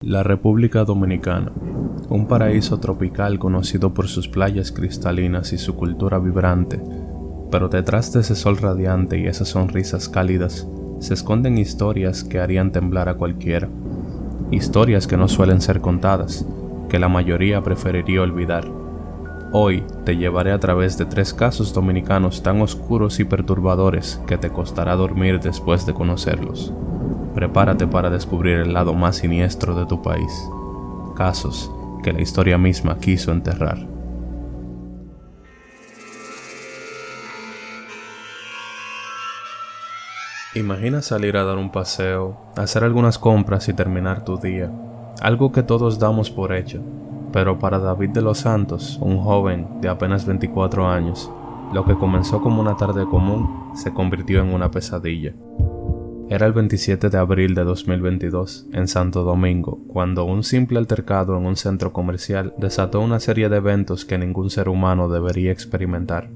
La República Dominicana, un paraíso tropical conocido por sus playas cristalinas y su cultura vibrante, pero detrás de ese sol radiante y esas sonrisas cálidas se esconden historias que harían temblar a cualquiera, historias que no suelen ser contadas, que la mayoría preferiría olvidar. Hoy te llevaré a través de 3 casos dominicanos tan oscuros y perturbadores que te costará dormir después de conocerlos. Prepárate para descubrir el lado más siniestro de tu país. Casos que la historia misma quiso enterrar. Imagina salir a dar un paseo, hacer algunas compras y terminar tu día. Algo que todos damos por hecho. Pero para David de los Santos, un joven de apenas 24 años, lo que comenzó como una tarde común se convirtió en una pesadilla. Era el 27 de abril de 2022, en Santo Domingo, cuando un simple altercado en un centro comercial desató una serie de eventos que ningún ser humano debería experimentar.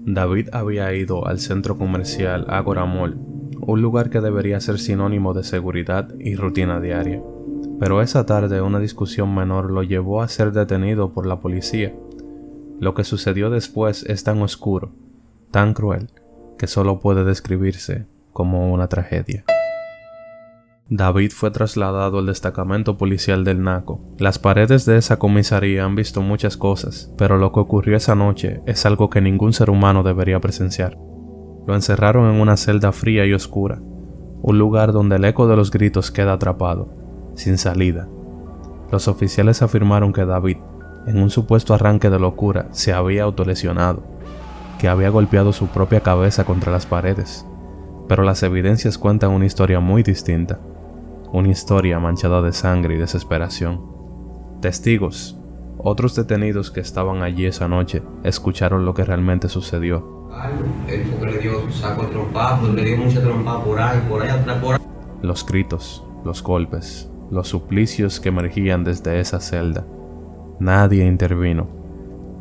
David había ido al centro comercial Ágora Mall, un lugar que debería ser sinónimo de seguridad y rutina diaria. Pero esa tarde una discusión menor lo llevó a ser detenido por la policía. Lo que sucedió después es tan oscuro, tan cruel, que solo puede describirse como una tragedia. David fue trasladado al destacamento policial del Naco. Las paredes de esa comisaría han visto muchas cosas, pero lo que ocurrió esa noche es algo que ningún ser humano debería presenciar. Lo encerraron en una celda fría y oscura, un lugar donde el eco de los gritos queda atrapado, sin salida. Los oficiales afirmaron que David, en un supuesto arranque de locura, se había autolesionado, que había golpeado su propia cabeza contra las paredes. Pero las evidencias cuentan una historia muy distinta, una historia manchada de sangre y desesperación. Testigos, otros detenidos que estaban allí esa noche, escucharon lo que realmente sucedió. Él fue que le dio saco de trompazo, le dio mucha trompa por ahí atrás, por ahí. Los gritos, los golpes, los suplicios que emergían desde esa celda. Nadie intervino.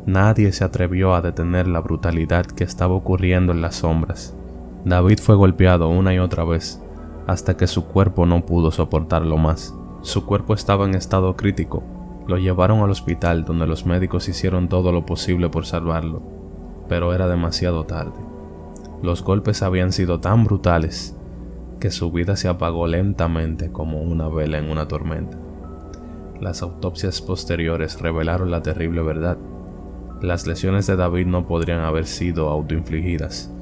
Nadie se atrevió a detener la brutalidad que estaba ocurriendo en las sombras. David fue golpeado una y otra vez, hasta que su cuerpo no pudo soportarlo más. Su cuerpo estaba en estado crítico. Lo llevaron al hospital donde los médicos hicieron todo lo posible por salvarlo, pero era demasiado tarde. Los golpes habían sido tan brutales que su vida se apagó lentamente como una vela en una tormenta. Las autopsias posteriores revelaron la terrible verdad. Las lesiones de David no podrían haber sido autoinfligidas.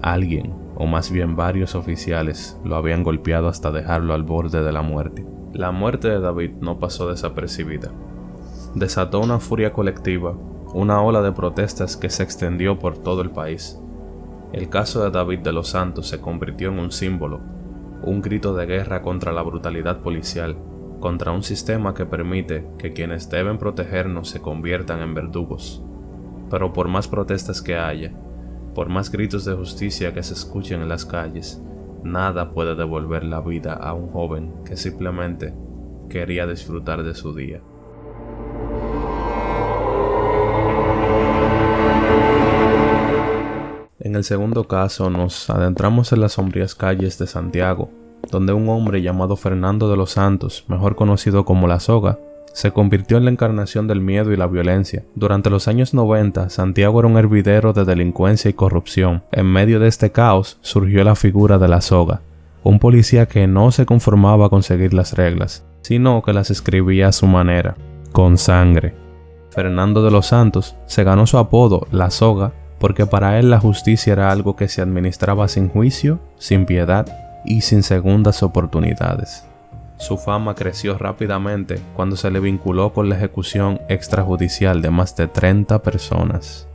Alguien, o más bien varios oficiales, lo habían golpeado hasta dejarlo al borde de la muerte. La muerte de David no pasó desapercibida. Desató una furia colectiva, una ola de protestas que se extendió por todo el país. El caso de David de los Santos se convirtió en un símbolo, un grito de guerra contra la brutalidad policial, contra un sistema que permite que quienes deben protegernos se conviertan en verdugos. Pero por más protestas que haya, por más gritos de justicia que se escuchen en las calles, nada puede devolver la vida a un joven que simplemente quería disfrutar de su día. En el segundo caso nos adentramos en las sombrías calles de Santiago, donde un hombre llamado Fernando de los Santos, mejor conocido como La Soga, se convirtió en la encarnación del miedo y la violencia. Durante los años 90, Santiago era un hervidero de delincuencia y corrupción. En medio de este caos surgió la figura de La Soga, un policía que no se conformaba con seguir las reglas, sino que las escribía a su manera, con sangre. Fernando de los Santos se ganó su apodo, La Soga, porque para él la justicia era algo que se administraba sin juicio, sin piedad y sin segundas oportunidades. Su fama creció rápidamente cuando se le vinculó con la ejecución extrajudicial de más de 30 personas.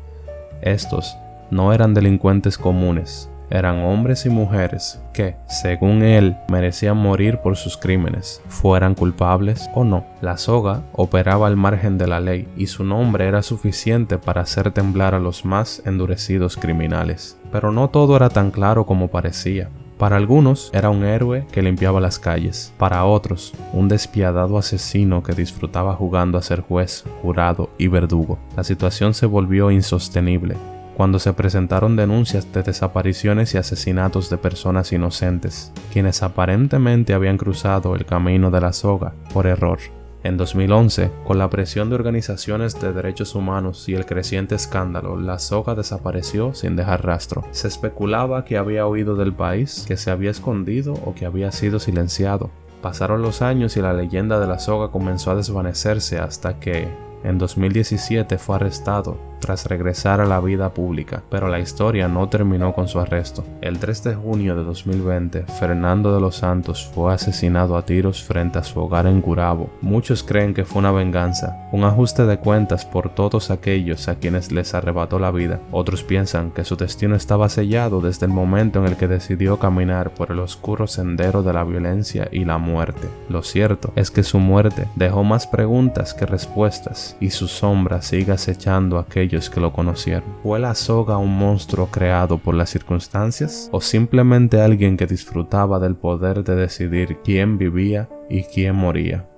Estos no eran delincuentes comunes, eran hombres y mujeres que, según él, merecían morir por sus crímenes, fueran culpables o no. La Soga operaba al margen de la ley y su nombre era suficiente para hacer temblar a los más endurecidos criminales. Pero no todo era tan claro como parecía. Para algunos era un héroe que limpiaba las calles, para otros un despiadado asesino que disfrutaba jugando a ser juez, jurado y verdugo. La situación se volvió insostenible. cuando se presentaron denuncias de desapariciones y asesinatos de personas inocentes, quienes aparentemente habían cruzado el camino de la soga por error. En 2011, con la presión de organizaciones de derechos humanos y el creciente escándalo, la soga desapareció sin dejar rastro. Se especulaba que había huido del país, que se había escondido o que había sido silenciado. Pasaron los años y la leyenda de la soga comenzó a desvanecerse hasta que, en 2017, fue arrestado tras regresar a la vida pública, pero la historia no terminó con su arresto. El 3 de junio de 2020, Fernando de los Santos fue asesinado a tiros frente a su hogar en Gurabo. Muchos creen que fue una venganza, un ajuste de cuentas por todos aquellos a quienes les arrebató la vida. Otros piensan que su destino estaba sellado desde el momento en el que decidió caminar por el oscuro sendero de la violencia y la muerte. Lo cierto es que su muerte dejó más preguntas que respuestas, y su sombra sigue acechando a aquellos que lo conocieron. ¿Fue la soga un monstruo creado por las circunstancias? ¿O simplemente alguien que disfrutaba del poder de decidir quién vivía y quién moría?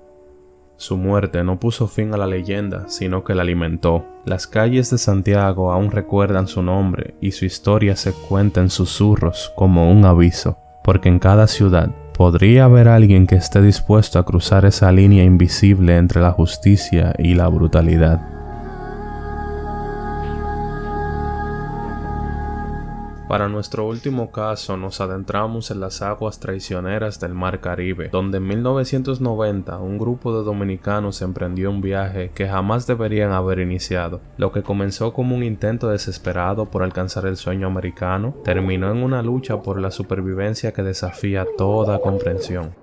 Su muerte no puso fin a la leyenda, sino que la alimentó. Las calles de Santiago aún recuerdan su nombre y su historia se cuenta en susurros como un aviso, porque en cada ciudad podría haber alguien que esté dispuesto a cruzar esa línea invisible entre la justicia y la brutalidad. Para nuestro último caso nos adentramos en las aguas traicioneras del Mar Caribe, donde en 1990 un grupo de dominicanos emprendió un viaje que jamás deberían haber iniciado. Lo que comenzó como un intento desesperado por alcanzar el sueño americano, terminó en una lucha por la supervivencia que desafía toda comprensión.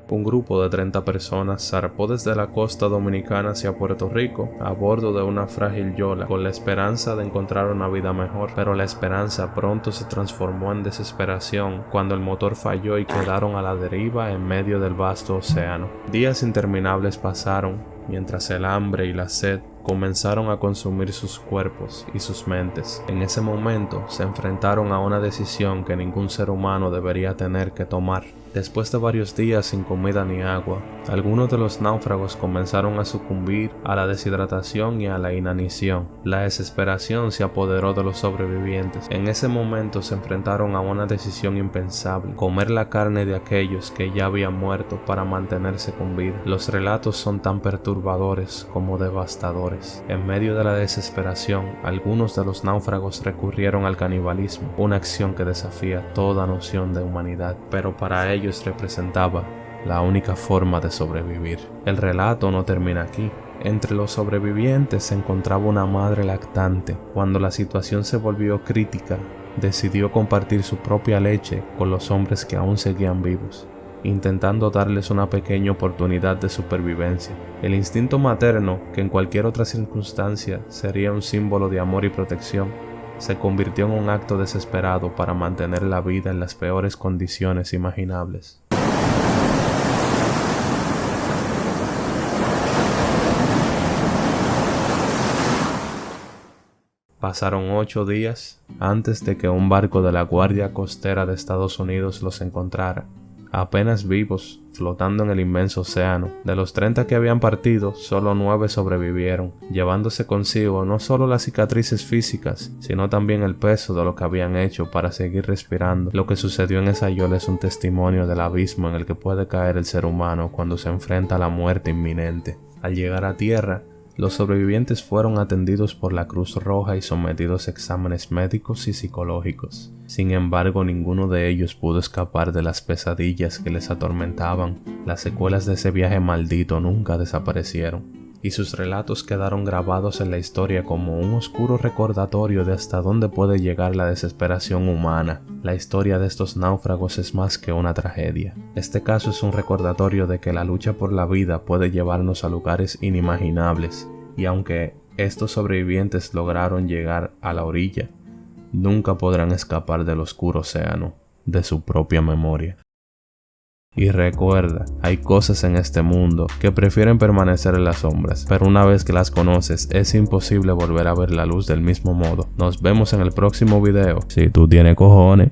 Un grupo de 30 personas zarpó desde la costa dominicana hacia Puerto Rico a bordo de una frágil yola con la esperanza de encontrar una vida mejor, pero la esperanza pronto se transformó en desesperación cuando el motor falló y quedaron a la deriva en medio del vasto océano. Días interminables pasaron mientras el hambre y la sed comenzaron a consumir sus cuerpos y sus mentes. En ese momento se enfrentaron a una decisión que ningún ser humano debería tener que tomar. Después de varios días sin comida ni agua, algunos de los náufragos comenzaron a sucumbir a la deshidratación y a la inanición. La desesperación se apoderó de los sobrevivientes. En ese momento se enfrentaron a una decisión impensable: comer la carne de aquellos que ya habían muerto para mantenerse con vida. Los relatos son tan perturbadores como devastadores. En medio de la desesperación, algunos de los náufragos recurrieron al canibalismo, una acción que desafía toda noción de humanidad, pero para ellos representaba la única forma de sobrevivir. El relato no termina aquí. Entre los sobrevivientes se encontraba una madre lactante. Cuando la situación se volvió crítica, decidió compartir su propia leche con los hombres que aún seguían vivos, intentando darles una pequeña oportunidad de supervivencia. El instinto materno, que en cualquier otra circunstancia sería un símbolo de amor y protección, se convirtió en un acto desesperado para mantener la vida en las peores condiciones imaginables. Pasaron 8 días antes de que un barco de la Guardia Costera de Estados Unidos los encontrara, apenas vivos, flotando en el inmenso océano. De los 30 que habían partido, solo 9 sobrevivieron, llevándose consigo no solo las cicatrices físicas, sino también el peso de lo que habían hecho para seguir respirando. Lo que sucedió en esa yola es un testimonio del abismo en el que puede caer el ser humano cuando se enfrenta a la muerte inminente. Al llegar a tierra, los sobrevivientes fueron atendidos por la Cruz Roja y sometidos a exámenes médicos y psicológicos. Sin embargo, ninguno de ellos pudo escapar de las pesadillas que les atormentaban. Las secuelas de ese viaje maldito nunca desaparecieron, y sus relatos quedaron grabados en la historia como un oscuro recordatorio de hasta dónde puede llegar la desesperación humana. La historia de estos náufragos es más que una tragedia. Este caso es un recordatorio de que la lucha por la vida puede llevarnos a lugares inimaginables, y aunque estos sobrevivientes lograron llegar a la orilla, nunca podrán escapar del oscuro océano de su propia memoria. Y recuerda, hay cosas en este mundo que prefieren permanecer en las sombras, pero una vez que las conoces es imposible volver a ver la luz del mismo modo. Nos vemos en el próximo video, si tú tienes cojones.